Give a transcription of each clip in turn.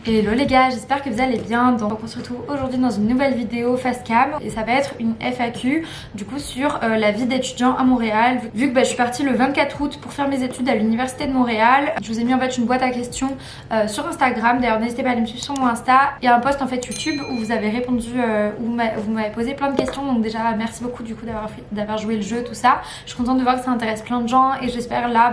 Hello les gars, j'espère que vous allez bien. Donc on se retrouve aujourd'hui dans une nouvelle vidéo face cam et ça va être une FAQ du coup sur la vie d'étudiant à Montréal. Vu que je suis partie le 24 août pour faire mes études à l'université de Montréal, je vous ai mis en fait une boîte à questions sur Instagram. D'ailleurs n'hésitez pas à aller me suivre sur mon Insta. Il y a un post en fait YouTube où vous avez répondu, où vous m'avez posé plein de questions. Donc déjà merci beaucoup du coup d'avoir joué le jeu, tout ça. Je suis contente de voir que ça intéresse plein de gens et j'espère là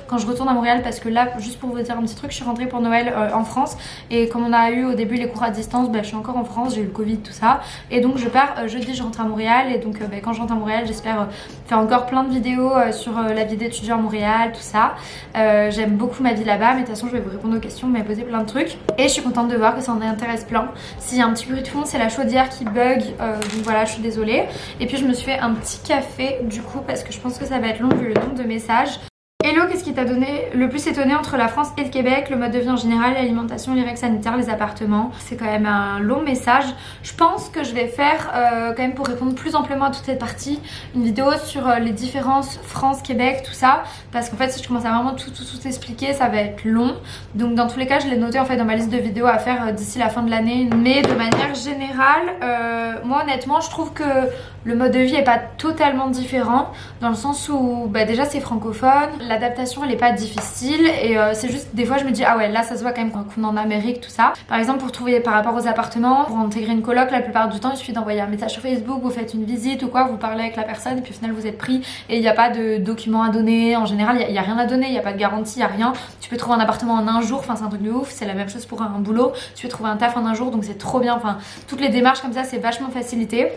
quand je retourne à Montréal, parce que là juste pour vous dire un petit truc, je suis rentrée pour Noël en France. Et comme on a eu au début les cours à distance, je suis encore en France, j'ai eu le Covid, tout ça. Et donc je pars jeudi, je rentre à Montréal. Et donc quand je rentre à Montréal, j'espère faire encore plein de vidéos sur la vie d'étudiant à Montréal, tout ça. J'aime beaucoup ma vie là-bas, mais de toute façon je vais vous répondre aux questions, vous m'avez posé plein de trucs. Et je suis contente de voir que ça en intéresse plein. S'il y a un petit bruit de fond, c'est la chaudière qui bug, donc voilà, je suis désolée. Et puis je me suis fait un petit café du coup, parce que je pense que ça va être long vu le nombre de messages. Hello, qu'est-ce qui t'a donné le plus étonné entre la France et le Québec? Le mode de vie en général, l'alimentation, les règles sanitaires, les appartements. C'est quand même un long message. Je pense que je vais faire quand même, pour répondre plus amplement à toute cette partie, une vidéo sur les différences France-Québec, tout ça. Parce qu'en fait si je commence à vraiment tout expliquer, ça va être long. Donc dans tous les cas je l'ai noté en fait dans ma liste de vidéos à faire d'ici la fin de l'année. Mais de manière générale, moi honnêtement je trouve que le mode de vie est pas totalement différent, dans le sens où déjà c'est francophone, l'adaptation elle est pas difficile et c'est juste des fois je me dis ah ouais là ça se voit quand même qu'on est en Amérique, tout ça. Par exemple pour trouver par rapport aux appartements, pour intégrer une coloc, la plupart du temps il suffit d'envoyer un message sur Facebook, vous faites une visite ou quoi, vous parlez avec la personne et puis au final vous êtes pris et il n'y a pas de documents à donner. En général il n'y a rien à donner, il n'y a pas de garantie, il n'y a rien. Tu peux trouver un appartement en un jour, enfin c'est un truc de ouf. C'est la même chose pour un boulot, tu peux trouver un taf en un jour, donc c'est trop bien. Enfin toutes les démarches comme ça c'est vachement facilité.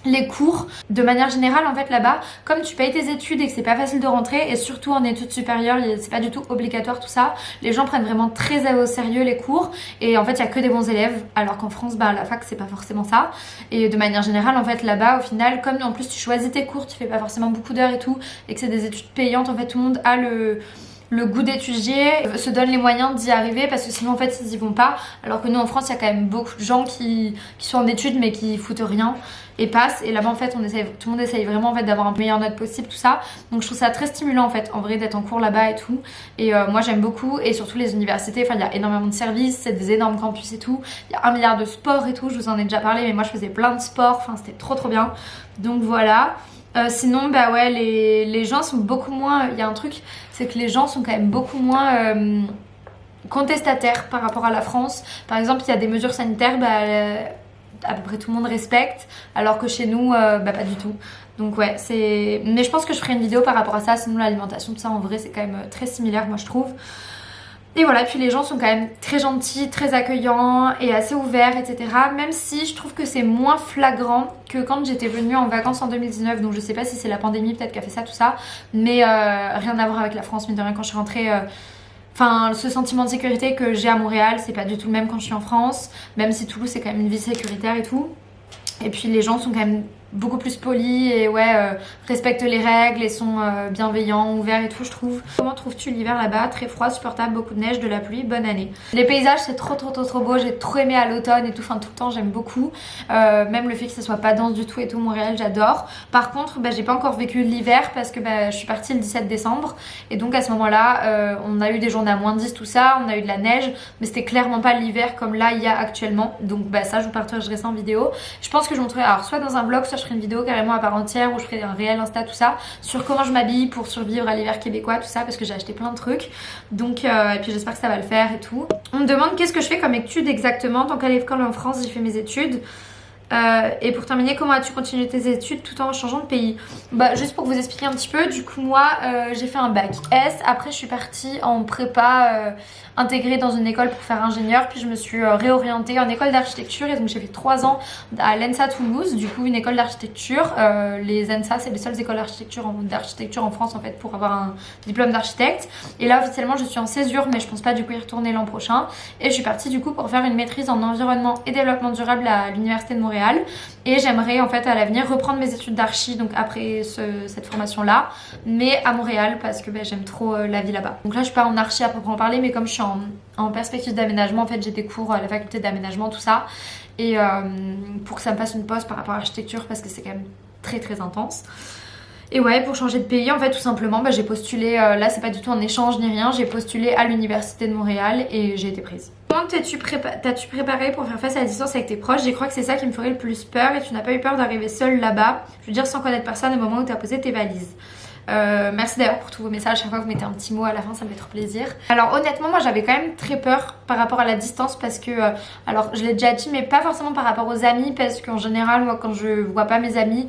Les cours, de manière générale en fait là-bas, comme tu payes tes études et que c'est pas facile de rentrer, et surtout en études supérieures, c'est pas du tout obligatoire tout ça, les gens prennent vraiment très au sérieux les cours et en fait il y a que des bons élèves, alors qu'en France la fac c'est pas forcément ça. Et de manière générale en fait là-bas au final, comme en plus tu choisis tes cours, tu fais pas forcément beaucoup d'heures et tout, et que c'est des études payantes, en fait tout le monde a le goût d'étudier, se donne les moyens d'y arriver, parce que sinon en fait ils y vont pas. Alors que nous en France il y a quand même beaucoup de gens qui sont en études mais qui foutent rien et passent, et là-bas en fait tout le monde essaye vraiment en fait d'avoir un meilleur note possible, tout ça. Donc je trouve ça très stimulant en fait en vrai d'être en cours là-bas et tout. Et moi j'aime beaucoup, et surtout les universités, enfin il y a énormément de services, c'est des énormes campus et tout, il y a 1 milliard de sports et tout, je vous en ai déjà parlé, mais moi je faisais plein de sports, enfin c'était trop bien. Donc voilà. Sinon ouais les gens sont beaucoup moins, il y a un truc, c'est que les gens sont quand même beaucoup moins contestataires par rapport à la France. Par exemple il y a des mesures sanitaires, à peu près tout le monde respecte, alors que chez nous pas du tout. Donc ouais mais je pense que je ferai une vidéo par rapport à ça. Sinon l'alimentation tout ça en vrai c'est quand même très similaire moi je trouve. Et voilà, puis les gens sont quand même très gentils, très accueillants et assez ouverts, etc. Même si je trouve que c'est moins flagrant que quand j'étais venue en vacances en 2019. Donc je sais pas si c'est la pandémie peut-être qui a fait ça, tout ça. Mais rien à voir avec la France, mine de rien, quand je suis rentrée. Enfin, ce sentiment de sécurité que j'ai à Montréal, c'est pas du tout le même quand je suis en France. Même si Toulouse c'est quand même une ville sécuritaire et tout. Et puis les gens sont quand même beaucoup plus polis et respectent les règles et sont bienveillants, ouverts et tout je trouve. Comment trouves-tu l'hiver là-bas? Très froid, supportable, beaucoup de neige, de la pluie, bonne année. Les paysages c'est trop beau, j'ai trop aimé à l'automne et tout, enfin tout le temps j'aime beaucoup. Même le fait que ça soit pas dense du tout et tout, Montréal j'adore. Par contre j'ai pas encore vécu l'hiver parce que je suis partie le 17 décembre et donc à ce moment là on a eu des journées à -10 tout ça, on a eu de la neige, mais c'était clairement pas l'hiver comme là il y a actuellement. Donc ça je vous partagerai ça en vidéo. Je pense que je montrerai alors soit dans un vlog, soit je ferai une vidéo carrément à part entière où je ferai un réel Insta tout ça sur comment je m'habille pour survivre à l'hiver québécois, tout ça, parce que j'ai acheté plein de trucs. Donc et puis j'espère que ça va le faire et tout. On me demande qu'est-ce que je fais comme études exactement. Dans quelle école en France j'ai fait mes études. Et pour terminer, comment as-tu continué tes études tout en changeant de pays? Juste pour vous expliquer un petit peu, du coup moi j'ai fait un bac S, après je suis partie en prépa intégrée dans une école pour faire ingénieur, puis je me suis réorientée en école d'architecture et donc j'ai fait 3 ans à l'ENSA Toulouse, du coup une école d'architecture. Les ENSA c'est les seules écoles d'architecture en France en fait pour avoir un diplôme d'architecte. Et là officiellement je suis en césure, mais je pense pas du coup y retourner l'an prochain. Et je suis partie du coup pour faire une maîtrise en environnement et développement durable à l'université de Montréal. Et j'aimerais en fait à l'avenir reprendre mes études d'archi, donc après cette formation là, mais à Montréal parce que j'aime trop la vie là-bas. Donc là je suis pas en archi à proprement parler, mais comme je suis en perspective d'aménagement, en fait j'ai des cours à la faculté d'aménagement, tout ça, et pour que ça me fasse une pause par rapport à l'architecture parce que c'est quand même très intense. Et ouais, pour changer de pays, en fait, tout simplement, j'ai postulé, là c'est pas du tout un échange ni rien, j'ai postulé à l'université de Montréal et j'ai été prise. Comment t'as-tu préparé pour faire face à la distance avec tes proches? Je crois que c'est ça qui me ferait le plus peur et tu n'as pas eu peur d'arriver seule là-bas. Je veux dire, sans connaître personne au moment où tu as posé tes valises. Merci d'ailleurs pour tous vos messages, chaque fois que vous mettez un petit mot à la fin ça me fait trop plaisir. Alors honnêtement moi j'avais quand même très peur par rapport à la distance parce que alors je l'ai déjà dit mais pas forcément par rapport aux amis parce qu'en général moi quand je vois pas mes amis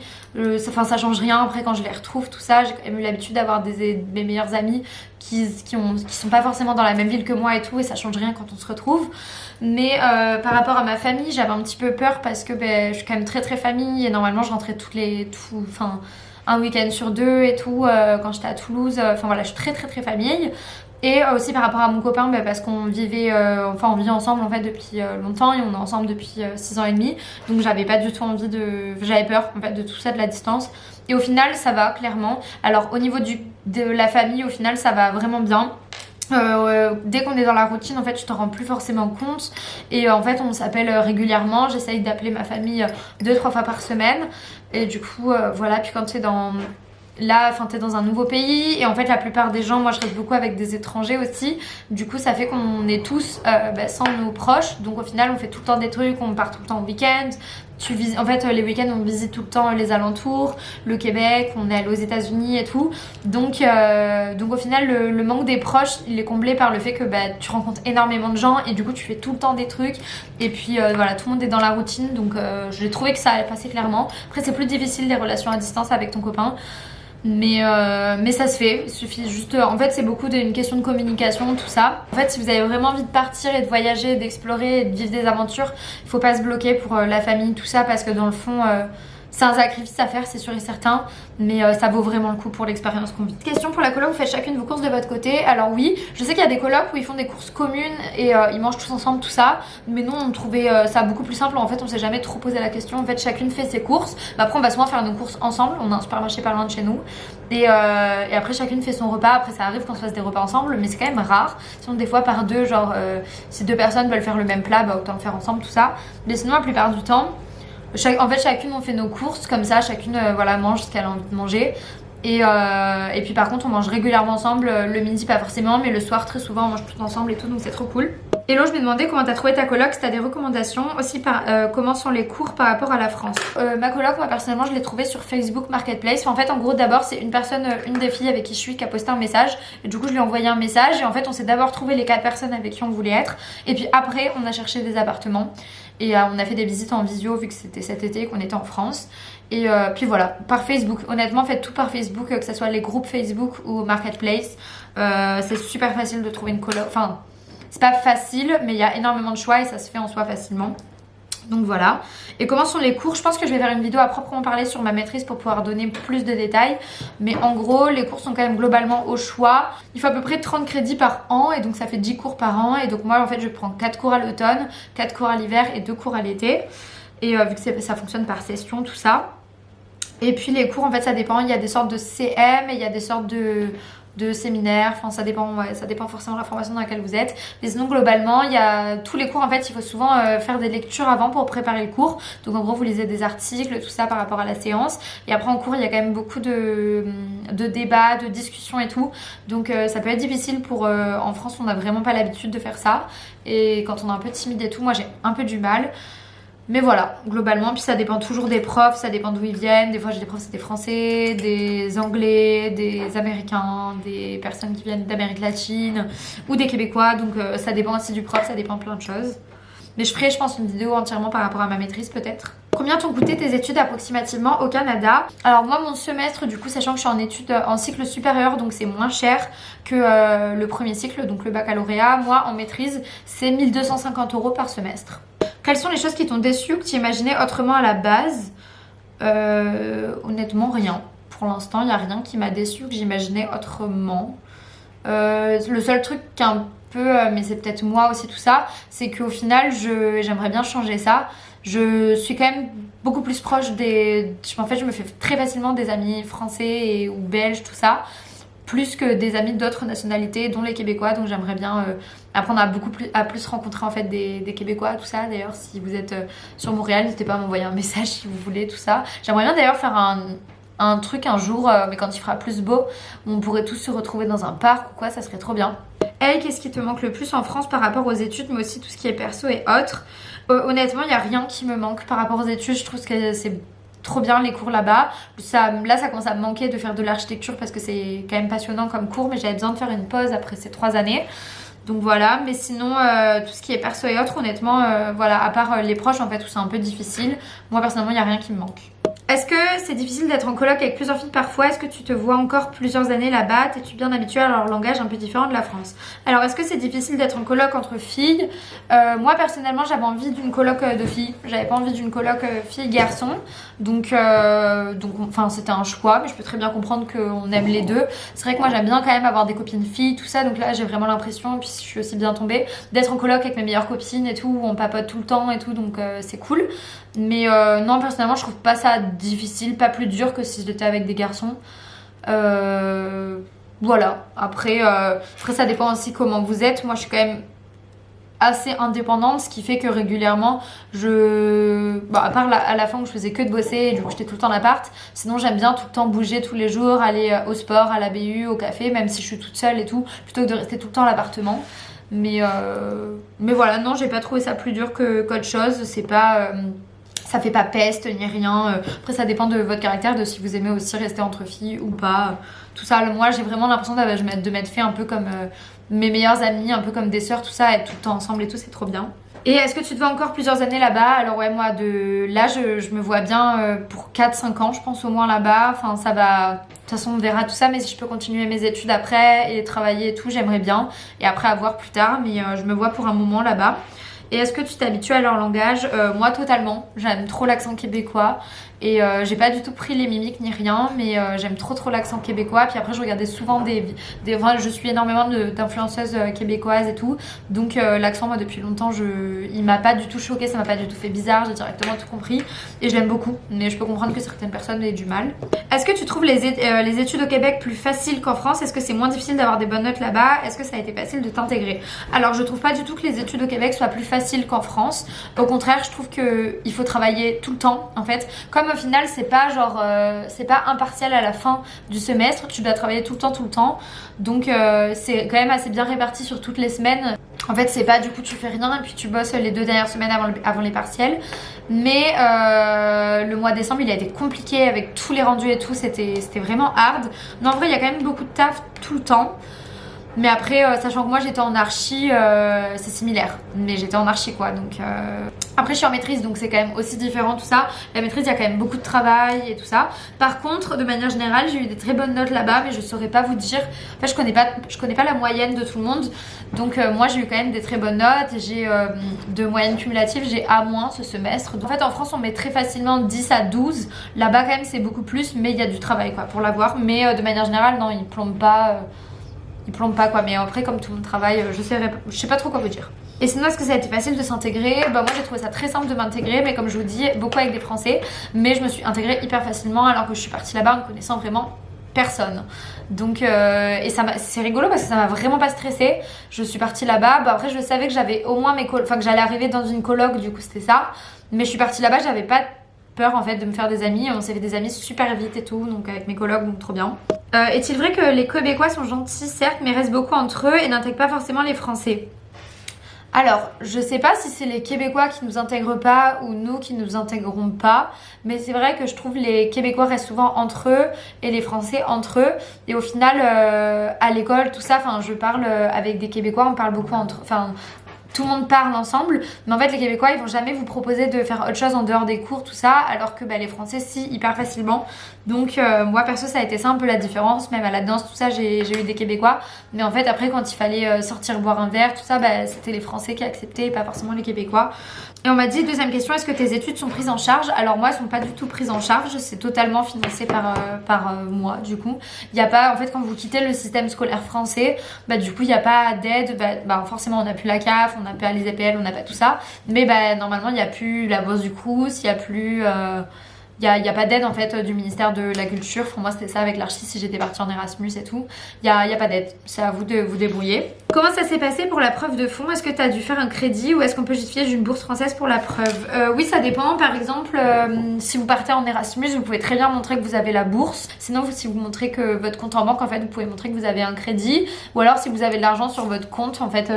ça change rien après quand je les retrouve tout ça. J'ai quand même eu l'habitude d'avoir mes meilleurs amis qui sont pas forcément dans la même ville que moi et tout et ça change rien quand on se retrouve. Mais par rapport à ma famille j'avais un petit peu peur parce que je suis quand même très famille et normalement je rentrais un week-end sur 2 et tout quand j'étais à Toulouse. Enfin voilà, je suis très famille. Et aussi par rapport à mon copain parce qu'on vivait, on vit ensemble en fait depuis longtemps et on est ensemble depuis 6 ans et demi. Donc j'avais pas du tout j'avais peur en fait de tout ça, de la distance. Et au final ça va clairement. Alors au niveau de la famille au final ça va vraiment bien. Dès qu'on est dans la routine en fait tu t'en rends plus forcément compte et en fait on s'appelle régulièrement, j'essaye d'appeler ma famille 2-3 fois par semaine et du coup voilà. Puis quand t'es t'es dans un nouveau pays et en fait la plupart des gens, moi je reste beaucoup avec des étrangers aussi, du coup ça fait qu'on est tous sans nos proches, donc au final on fait tout le temps des trucs, on part tout le temps au week-end. En fait les week-ends on visite tout le temps les alentours, le Québec, on est allé aux États-Unis et tout. Donc au final le manque des proches il est comblé par le fait que tu rencontres énormément de gens et du coup tu fais tout le temps des trucs. Et puis voilà, tout le monde est dans la routine donc j'ai trouvé que ça allait passer clairement. Après c'est plus difficile les relations à distance avec ton copain. Mais ça se fait, il suffit juste en fait c'est beaucoup d'une question de communication tout ça. En fait si vous avez vraiment envie de partir et de voyager, d'explorer et de vivre des aventures, il faut pas se bloquer pour la famille tout ça parce que dans le fond c'est un sacrifice à faire, c'est sûr et certain, mais ça vaut vraiment le coup pour l'expérience qu'on vit. Question pour la coloc, vous faites chacune vos courses de votre côté. Alors oui, je sais qu'il y a des colocs où ils font des courses communes et ils mangent tous ensemble tout ça, mais nous on trouvait ça beaucoup plus simple. En fait on s'est jamais trop posé la question, en fait chacune fait ses courses. Après on va souvent faire nos courses ensemble, on a un supermarché pas loin de chez nous et après chacune fait son repas. Après ça arrive qu'on se fasse des repas ensemble, mais c'est quand même rare. Sinon des fois par deux, genre si 2 personnes veulent faire le même plat, autant le faire ensemble tout ça. Mais sinon la plupart du temps en fait chacune on fait nos courses comme ça, chacune mange ce qu'elle a envie de manger et puis par contre on mange régulièrement ensemble, le midi pas forcément mais le soir très souvent on mange tout ensemble et tout, donc c'est trop cool. Hello, je me demandais comment t'as trouvé ta coloc, si t'as des recommandations aussi comment sont les cours par rapport à la France. Ma coloc moi personnellement je l'ai trouvée sur Facebook Marketplace. En fait en gros d'abord c'est une des filles avec qui je suis qui a posté un message et du coup je lui ai envoyé un message et en fait on s'est d'abord trouvé les 4 personnes avec qui on voulait être et puis après on a cherché des appartements et on a fait des visites en visio vu que c'était cet été qu'on était en France. Et puis voilà, par Facebook, honnêtement faites tout par Facebook, que ce soit les groupes Facebook ou Marketplace. C'est super facile de trouver une coloc, enfin c'est pas facile mais il y a énormément de choix et ça se fait en soi facilement. Donc voilà. Et comment sont les cours? Je pense que je vais faire une vidéo à proprement parler sur ma maîtrise pour pouvoir donner plus de détails. Mais en gros, les cours sont quand même globalement au choix. Il faut à peu près 30 crédits par an et donc ça fait 10 cours par an. Et donc moi en fait je prends 4 cours à l'automne, 4 cours à l'hiver et 2 cours à l'été. Et vu que ça fonctionne par session, tout ça. Et puis les cours en fait ça dépend. Il y a des sortes de CM et il y a des sortes de séminaires, enfin ça dépend forcément de la formation dans laquelle vous êtes. Mais sinon globalement il y a tous les cours en fait il faut souvent faire des lectures avant pour préparer le cours. Donc en gros vous lisez des articles, tout ça par rapport à la séance. Et après en cours il y a quand même beaucoup de débats, de discussions et tout. Donc ça peut être difficile en France on n'a vraiment pas l'habitude de faire ça. Et quand on est un peu timide et tout, moi j'ai un peu du mal. Mais voilà, globalement, puis ça dépend toujours des profs, ça dépend d'où ils viennent. Des fois j'ai des profs c'est des Français, des Anglais, des Américains, des personnes qui viennent d'Amérique latine ou des Québécois. Donc ça dépend aussi du prof, ça dépend plein de choses. Mais je ferai je pense une vidéo entièrement par rapport à ma maîtrise peut-être. Combien t'ont coûté tes études approximativement au Canada? Alors moi mon semestre du coup sachant que je suis en études en cycle supérieur donc c'est moins cher que le premier cycle donc le baccalauréat. Moi en maîtrise c'est 1 250 € par semestre. Quelles sont les choses qui t'ont déçu ou que tu imaginais autrement à la base? Honnêtement rien. Pour l'instant il n'y a rien qui m'a déçu que j'imaginais autrement. Le seul truc qu'un peu, mais c'est peut-être moi aussi tout ça, c'est qu'au final j'aimerais bien changer ça. Je suis quand même beaucoup plus proche en fait je me fais très facilement des amis français ou belges tout ça, plus que des amis d'autres nationalités dont les Québécois. Donc j'aimerais bien apprendre à plus rencontrer en fait des Québécois tout ça. D'ailleurs si vous êtes sur Montréal n'hésitez pas à m'envoyer un message si vous voulez tout ça. J'aimerais bien d'ailleurs faire un truc un jour, mais quand il fera plus beau, où on pourrait tous se retrouver dans un parc ou quoi, ça serait trop bien. Hey, qu'est-ce qui te manque le plus en France par rapport aux études, mais aussi tout ce qui est perso et autres? Honnêtement, il n'y a rien qui me manque par rapport aux études. Je trouve que c'est trop bien les cours là-bas. Là, ça commence à me manquer de faire de l'architecture parce que c'est quand même passionnant comme cours, mais j'avais besoin de faire une pause après ces 3 années. Donc voilà, mais sinon tout ce qui est perso et autres, honnêtement, voilà, à part les proches en fait où c'est un peu difficile, moi personnellement il n'y a rien qui me manque. Est-ce que c'est difficile d'être en coloc avec plusieurs filles parfois? Est-ce que tu te vois encore plusieurs années là-bas? T'es-tu bien habituée à leur langage un peu différent de la France? Alors est-ce que c'est difficile d'être en coloc entre filles? Moi personnellement j'avais envie d'une coloc de filles. J'avais pas envie d'une coloc fille-garçon. Donc enfin c'était un choix, mais je peux très bien comprendre qu'on aime les deux. C'est vrai que moi j'aime bien quand même avoir des copines filles, tout ça. Donc là j'ai vraiment l'impression, et puis je suis aussi bien tombée, d'être en coloc avec mes meilleures copines et tout, où on papote tout le temps et tout, donc c'est cool. Mais non, personnellement je trouve pas ça difficile, pas plus dur que si j'étais avec des garçons. Voilà, après ça dépend aussi comment vous êtes. Moi je suis quand même assez indépendante, ce qui fait que régulièrement à part à la fin où je faisais que de bosser et du coup j'étais tout le temps en appart, sinon j'aime bien tout le temps bouger tous les jours, aller au sport, à la BU, au café, même si je suis toute seule et tout, plutôt que de rester tout le temps à l'appartement. Mais voilà, non, j'ai pas trouvé ça plus dur qu'autre chose. C'est pas ça fait pas peste ni rien. Après ça dépend de votre caractère, de si vous aimez aussi rester entre filles ou pas. Tout ça, moi j'ai vraiment l'impression de m'être fait un peu comme mes meilleures amies, un peu comme des sœurs, tout ça, être tout le temps ensemble et tout, c'est trop bien. Et est-ce que tu te vois encore plusieurs années là-bas? Alors ouais, moi de là je me vois bien pour 4-5 ans je pense au moins là-bas. Enfin ça va, de toute façon on verra tout ça, mais si je peux continuer mes études après et travailler et tout, j'aimerais bien. Et après à voir plus tard, mais je me vois pour un moment là-bas. Et est-ce que tu t'habitues à leur langage? Moi totalement, j'aime trop l'accent québécois. Et j'ai pas du tout pris les mimiques ni rien, mais j'aime trop l'accent québécois. Puis après je regardais souvent enfin, je suis énormément d'influenceuses québécoises et tout. Donc l'accent moi depuis longtemps il m'a pas du tout choqué, ça m'a pas du tout fait bizarre, j'ai directement tout compris. Et je l'aime beaucoup, mais je peux comprendre que certaines personnes aient du mal. Est-ce que tu trouves les études au Québec plus faciles qu'en France? Est-ce que c'est moins difficile d'avoir des bonnes notes là-bas? Est-ce que ça a été facile de t'intégrer? Alors je trouve pas du tout que les études au Québec soient plus faciles qu'en France. Au contraire, je trouve qu'il faut travailler tout le temps en fait. Comme au final c'est pas genre c'est pas impartial à la fin du semestre, tu dois travailler tout le temps, donc c'est quand même assez bien réparti sur toutes les semaines. En fait c'est pas du coup tu fais rien et puis tu bosses les 2 dernières semaines avant les partiels. Mais le mois de décembre il a été compliqué avec tous les rendus et tout, c'était vraiment hard. Non en vrai il y a quand même beaucoup de taf tout le temps. Mais après, sachant que moi j'étais en archi, c'est similaire. Mais j'étais en archi quoi, donc... Après je suis en maîtrise, donc c'est quand même aussi différent tout ça. La maîtrise, il y a quand même beaucoup de travail et tout ça. Par contre, de manière générale, j'ai eu des très bonnes notes là-bas, mais je saurais pas vous dire... En fait, je connais pas la moyenne de tout le monde. Donc moi j'ai eu quand même des très bonnes notes. J'ai de moyenne cumulative, j'ai A- ce semestre. Donc, en fait, en France, on met très facilement 10 à 12. Là-bas, quand même, c'est beaucoup plus, mais il y a du travail quoi pour l'avoir. Mais de manière générale, non, ils plombent pas... Ils plombent pas quoi, mais après comme tout le monde travaille, je sais pas trop quoi vous dire. Et sinon est-ce que ça a été facile de s'intégrer? Bah moi j'ai trouvé ça très simple de m'intégrer, mais comme je vous dis, beaucoup avec des Français, mais je me suis intégrée hyper facilement alors que je suis partie là-bas en ne connaissant vraiment personne. Donc et c'est rigolo parce que ça m'a vraiment pas stressée. Je suis partie là-bas, bah après je savais que j'avais au moins que j'allais arriver dans une coloc, du coup c'était ça, mais je suis partie là-bas, j'avais pas peur en fait de me faire des amis, on s'est fait des amis super vite et tout, donc avec mes colocs, donc trop bien. Est-il vrai que les Québécois sont gentils certes mais restent beaucoup entre eux et n'intègrent pas forcément les Français? Alors, je sais pas si c'est les Québécois qui nous intègrent pas ou nous qui nous intégrons pas, mais c'est vrai que je trouve les Québécois restent souvent entre eux et les Français entre eux. Et au final, à l'école, tout ça, enfin, je parle avec des Québécois, on parle beaucoup tout le monde parle ensemble, mais en fait les Québécois ils vont jamais vous proposer de faire autre chose en dehors des cours, tout ça, alors que les Français si, hyper facilement. Donc moi perso ça a été ça un peu la différence, même à la danse tout ça j'ai eu des Québécois, mais en fait après quand il fallait sortir boire un verre tout ça, c'était les Français qui acceptaient et pas forcément les Québécois. Et on m'a dit, deuxième question, est-ce que tes études sont prises en charge? Alors moi elles sont pas du tout prises en charge, c'est totalement financé par moi du coup. Il y a pas, en fait quand vous quittez le système scolaire français, du coup il n'y a pas d'aide, forcément on n'a plus la CAF, on n'a pas les APL, on n'a pas tout ça, mais normalement il n'y a plus la bourse du Crous, il n'y a plus y a pas d'aide en fait du ministère de la Culture. Pour moi c'était ça avec l'Archi si j'étais partie en Erasmus et tout. Y a pas d'aide, c'est à vous de vous débrouiller. Comment ça s'est passé pour la preuve de fond? Est-ce que tu as dû faire un crédit ou est-ce qu'on peut justifier d'une bourse française pour la preuve? Oui, ça dépend. Par exemple, si vous partez en Erasmus, vous pouvez très bien montrer que vous avez la bourse. Sinon, si vous montrez que votre compte en banque, en fait, vous pouvez montrer que vous avez un crédit. Ou alors, si vous avez de l'argent sur votre compte, en fait,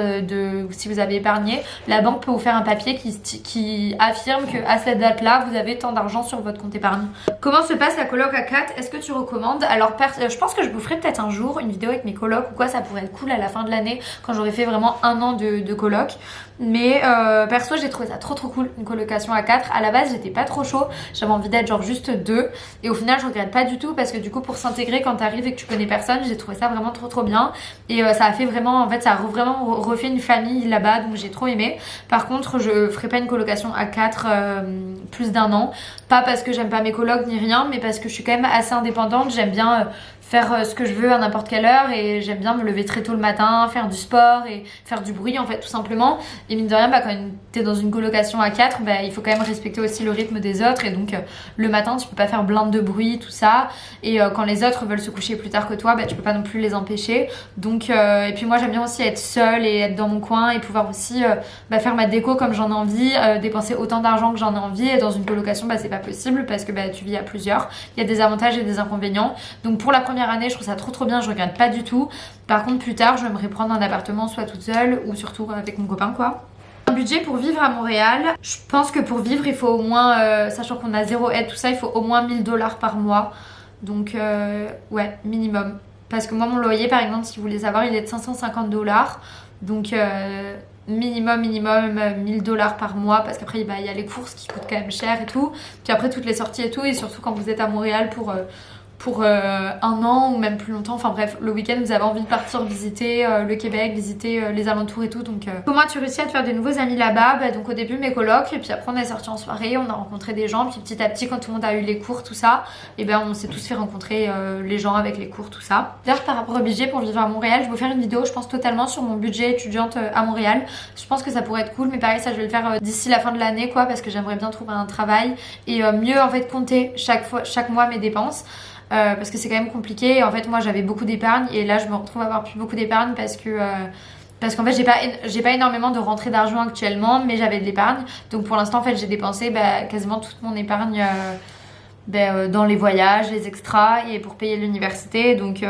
si vous avez épargné, la banque peut vous faire un papier qui affirme qu'à cette date-là, vous avez tant d'argent sur votre compte épargne. Comment se passe la coloc à 4? Est-ce que tu recommandes? Alors, je pense que je vous ferai peut-être un jour une vidéo avec mes colocs ou quoi, ça pourrait être cool à la fin de l'année quand j'aurai fait vraiment un an de coloc. Mais perso j'ai trouvé ça trop cool une colocation à 4. À la base j'étais pas trop chaud, j'avais envie d'être genre juste 2 et au final je regrette pas du tout parce que du coup pour s'intégrer quand t'arrives et que tu connais personne, j'ai trouvé ça vraiment trop bien et ça a fait vraiment, en fait ça a vraiment refait une famille là-bas, donc j'ai trop aimé. Par contre je ferai pas une colocation à 4 plus d'un an, pas parce que j'aime pas mes colocs ni rien, mais parce que je suis quand même assez indépendante, j'aime bien faire ce que je veux à n'importe quelle heure et j'aime bien me lever très tôt le matin, faire du sport et faire du bruit en fait tout simplement. Et mine de rien, quand t'es dans une colocation à 4, il faut quand même respecter aussi le rythme des autres et donc le matin tu peux pas faire blinde de bruit, tout ça, et quand les autres veulent se coucher plus tard que toi, tu peux pas non plus les empêcher. Donc et puis moi j'aime bien aussi être seule et être dans mon coin et pouvoir aussi faire ma déco comme j'en ai envie, dépenser autant d'argent que j'en ai envie, et dans une colocation c'est pas possible parce que tu vis à plusieurs. Il y a des avantages et des inconvénients. Donc pour la première année je trouve ça trop bien, je regrette pas du tout. Par contre plus tard j'aimerais prendre un appartement soit toute seule ou surtout avec mon copain quoi. Un budget pour vivre à Montréal, je pense que pour vivre il faut au moins, sachant qu'on a zéro aide tout ça, il faut au moins 1000 $ par mois. Donc ouais, minimum. Parce que moi mon loyer par exemple, si vous voulez savoir, il est de 550 $. Donc minimum 1000 $ par mois, parce qu'après il y a les courses qui coûtent quand même cher et tout. Puis après toutes les sorties et tout, et surtout quand vous êtes à Montréal pour un an ou même plus longtemps, enfin bref, le week-end vous avez envie de partir visiter le Québec, visiter les alentours et tout. Donc comment tu réussis à te faire des nouveaux amis là-bas? Donc au début mes colocs, et puis après on est sortis en soirée, on a rencontré des gens, puis petit à petit quand tout le monde a eu les cours tout ça, et on s'est tous fait rencontrer les gens avec les cours tout ça. D'ailleurs par rapport au budget pour vivre à Montréal, je vais vous faire une vidéo je pense totalement sur mon budget étudiante à Montréal. Je pense que ça pourrait être cool, mais pareil ça je vais le faire d'ici la fin de l'année quoi, parce que j'aimerais bien trouver un travail et mieux en fait compter chaque mois mes dépenses. Parce que c'est quand même compliqué. En fait moi j'avais beaucoup d'épargne et là je me retrouve à avoir plus beaucoup d'épargne parce qu'en fait j'ai pas énormément de rentrée d'argent actuellement, mais j'avais de l'épargne. Donc pour l'instant en fait j'ai dépensé quasiment toute mon épargne dans les voyages, les extras et pour payer l'université. Donc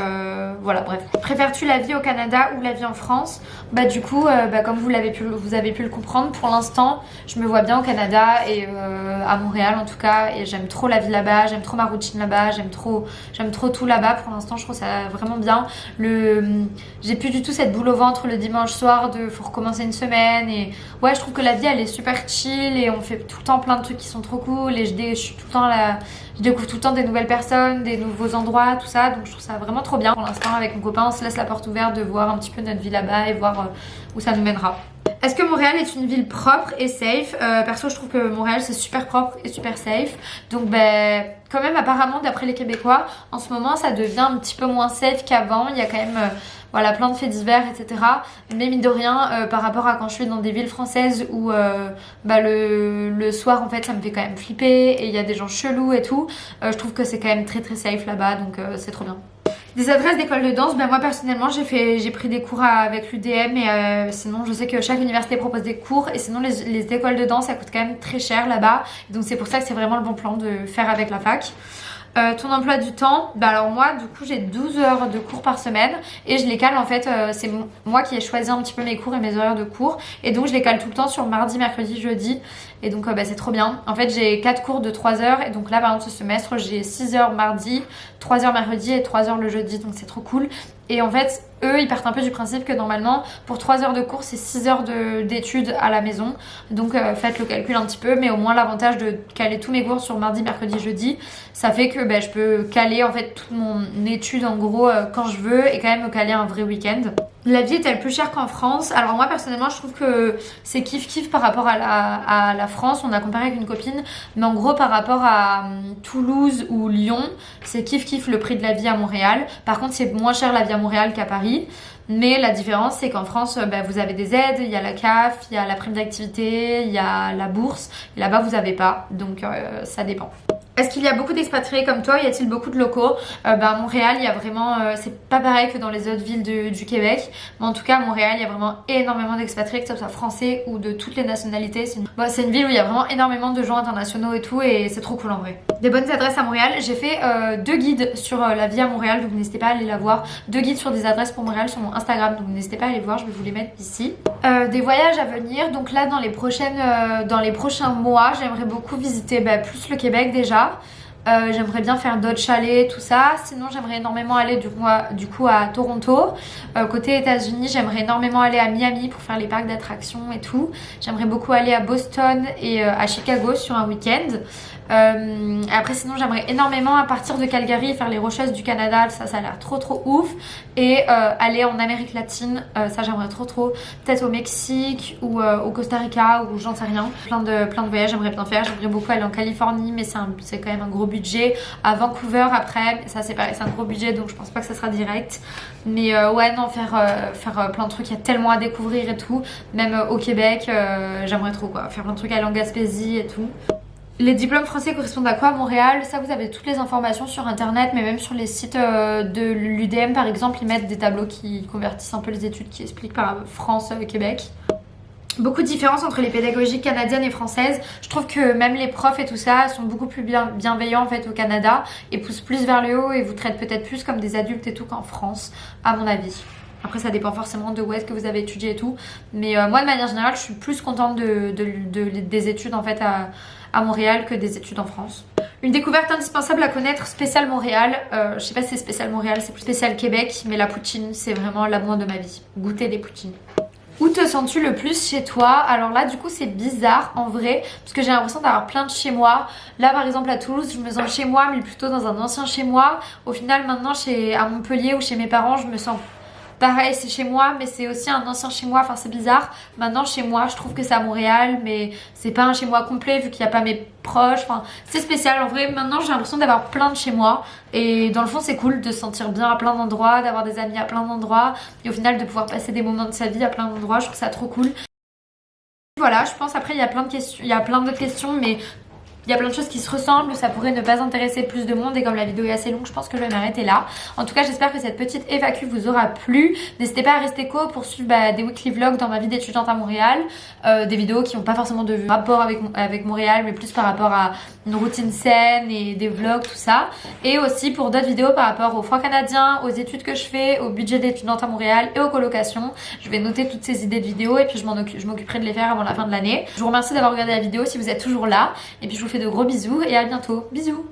voilà, bref. Préfères-tu la vie au Canada ou la vie en France? Du coup comme vous avez pu le comprendre, pour l'instant je me vois bien au Canada et à Montréal en tout cas, et j'aime trop la vie là-bas, j'aime trop ma routine là-bas, j'aime trop tout là-bas. Pour l'instant je trouve ça vraiment bien. J'ai plus du tout cette boule au ventre le dimanche soir faut recommencer une semaine, et ouais je trouve que la vie elle est super chill et on fait tout le temps plein de trucs qui sont trop cool, et je suis tout le temps là. Je découvre tout le temps des nouvelles personnes, des nouveaux endroits, tout ça, donc je trouve ça vraiment trop bien. Pour l'instant avec mon copain on se laisse la porte ouverte de voir un petit peu notre vie là-bas et voir où ça nous mènera. Est-ce que Montréal est une ville propre et safe? Perso je trouve que Montréal c'est super propre et super safe. Donc quand même apparemment d'après les Québécois en ce moment ça devient un petit peu moins safe qu'avant. Il y a quand même voilà, plein de faits divers etc. Mais mine de rien par rapport à quand je suis dans des villes françaises où le soir en fait ça me fait quand même flipper et il y a des gens chelous et tout, je trouve que c'est quand même très safe là-bas, donc c'est trop bien. Des adresses d'école de danse, moi personnellement j'ai pris des cours avec l'UDM, et sinon je sais que chaque université propose des cours, et sinon les écoles de danse ça coûte quand même très cher là-bas, donc c'est pour ça que c'est vraiment le bon plan de faire avec la fac. Ton emploi du temps, alors moi du coup j'ai 12 heures de cours par semaine et je les cale en fait, c'est moi qui ai choisi un petit peu mes cours et mes horaires de cours, et donc je les cale tout le temps sur mardi, mercredi, jeudi, et donc c'est trop bien. En fait j'ai 4 cours de 3 heures, et donc là par exemple ce semestre j'ai 6 heures mardi, 3 heures mercredi et 3 heures le jeudi, donc c'est trop cool. Et en fait eux ils partent un peu du principe que normalement pour 3 heures de cours c'est 6 heures d'études à la maison, donc faites le calcul un petit peu, mais au moins l'avantage de caler tous mes cours sur mardi, mercredi, jeudi, ça fait que je peux caler en fait toute mon étude en gros quand je veux, et quand même me caler un vrai week-end. La vie est-elle plus chère qu'en France? Alors moi personnellement je trouve que c'est kiff par rapport à la France. On a comparé avec une copine, mais en gros par rapport à Toulouse ou Lyon c'est kiff le prix de la vie à Montréal. Par contre c'est moins cher la vie à Montréal qu'à Paris, mais la différence c'est qu'en France vous avez des aides, il y a la CAF, il y a la prime d'activité, il y a la bourse, et là-bas vous avez pas, donc ça dépend. Est-ce qu'il y a beaucoup d'expatriés comme toi? Y a-t-il beaucoup de locaux? À Montréal, il y a vraiment... c'est pas pareil que dans les autres villes du Québec. Mais en tout cas, à Montréal, il y a vraiment énormément d'expatriés, que ce soit français ou de toutes les nationalités. C'est une ville où il y a vraiment énormément de gens internationaux et tout. Et c'est trop cool en vrai. Des bonnes adresses à Montréal. J'ai fait 2 guides sur la vie à Montréal. Donc n'hésitez pas à aller la voir. 2 guides sur des adresses pour Montréal sur mon Instagram. Donc n'hésitez pas à aller voir. Je vais vous les mettre ici. Des voyages à venir. Donc là, dans les prochains mois, j'aimerais beaucoup visiter plus le Québec déjà. J'aimerais bien faire d'autres chalets, tout ça. Sinon, j'aimerais énormément aller du coup à Toronto. Côté États-Unis, j'aimerais énormément aller à Miami pour faire les parcs d'attractions et tout. J'aimerais beaucoup aller à Boston et à Chicago sur un week-end. Après sinon j'aimerais énormément à partir de Calgary et faire les Rocheuses du Canada, ça a l'air trop ouf. Et aller en Amérique latine, ça j'aimerais trop. Peut-être au Mexique ou au Costa Rica ou j'en sais rien. Plein de voyages j'aimerais bien faire. J'aimerais beaucoup aller en Californie mais c'est quand même un gros budget. À Vancouver après, ça c'est pareil, c'est un gros budget donc je pense pas que ça sera direct. Mais ouais non, faire plein de trucs, il y a tellement à découvrir et tout. Même au Québec, j'aimerais trop quoi. Faire plein de trucs, aller en Gaspésie et tout. Les diplômes français correspondent à quoi à Montréal? Ça vous avez toutes les informations sur internet, mais même sur les sites de l'UDM par exemple, ils mettent des tableaux qui convertissent un peu les études, qui expliquent par France, Québec. Beaucoup de différences entre les pédagogies canadiennes et françaises. Je trouve que même les profs et tout ça sont beaucoup plus bienveillants en fait au Canada et poussent plus vers le haut et vous traitent peut-être plus comme des adultes et tout qu'en France, à mon avis. Après ça dépend forcément de où est-ce que vous avez étudié et tout. Mais moi de manière générale je suis plus contente des études en fait à Montréal que des études en France. Une découverte indispensable à connaître, spécial Montréal. Je sais pas si c'est spécial Montréal, c'est plus spécial Québec, mais la poutine c'est vraiment l'amour de ma vie. Goûter des poutines. Où te sens-tu le plus chez toi? Alors là du coup c'est bizarre en vrai parce que j'ai l'impression d'avoir plein de chez moi. Là par exemple à Toulouse je me sens chez moi mais plutôt dans un ancien chez moi. Au final maintenant à Montpellier ou chez mes parents je me sens pareil, c'est chez moi mais c'est aussi un ancien chez moi, enfin c'est bizarre. Maintenant chez moi je trouve que c'est à Montréal mais c'est pas un chez moi complet vu qu'il n'y a pas mes proches, enfin c'est spécial en vrai. Maintenant j'ai l'impression d'avoir plein de chez moi et dans le fond c'est cool de se sentir bien à plein d'endroits, d'avoir des amis à plein d'endroits et au final de pouvoir passer des moments de sa vie à plein d'endroits, je trouve ça trop cool. Voilà, je pense après il y a plein de questions, il y a plein d'autres questions mais il y a plein de choses qui se ressemblent, ça pourrait ne pas intéresser plus de monde et comme la vidéo est assez longue, je pense que je vais m'arrêter là. En tout cas, j'espère que cette petite FAQ vous aura plu. N'hésitez pas à rester pour suivre des weekly vlogs dans ma vie d'étudiante à Montréal. Des vidéos qui n'ont pas forcément de rapport avec Montréal, mais plus par rapport à une routine saine et des vlogs, tout ça. Et aussi pour d'autres vidéos par rapport au froid canadien, aux études que je fais, au budget d'étudiante à Montréal et aux colocations. Je vais noter toutes ces idées de vidéos et puis je m'occuperai de les faire avant la fin de l'année. Je vous remercie d'avoir regardé la vidéo si vous êtes toujours là. Et puis je vous fais de gros bisous et à bientôt. Bisous!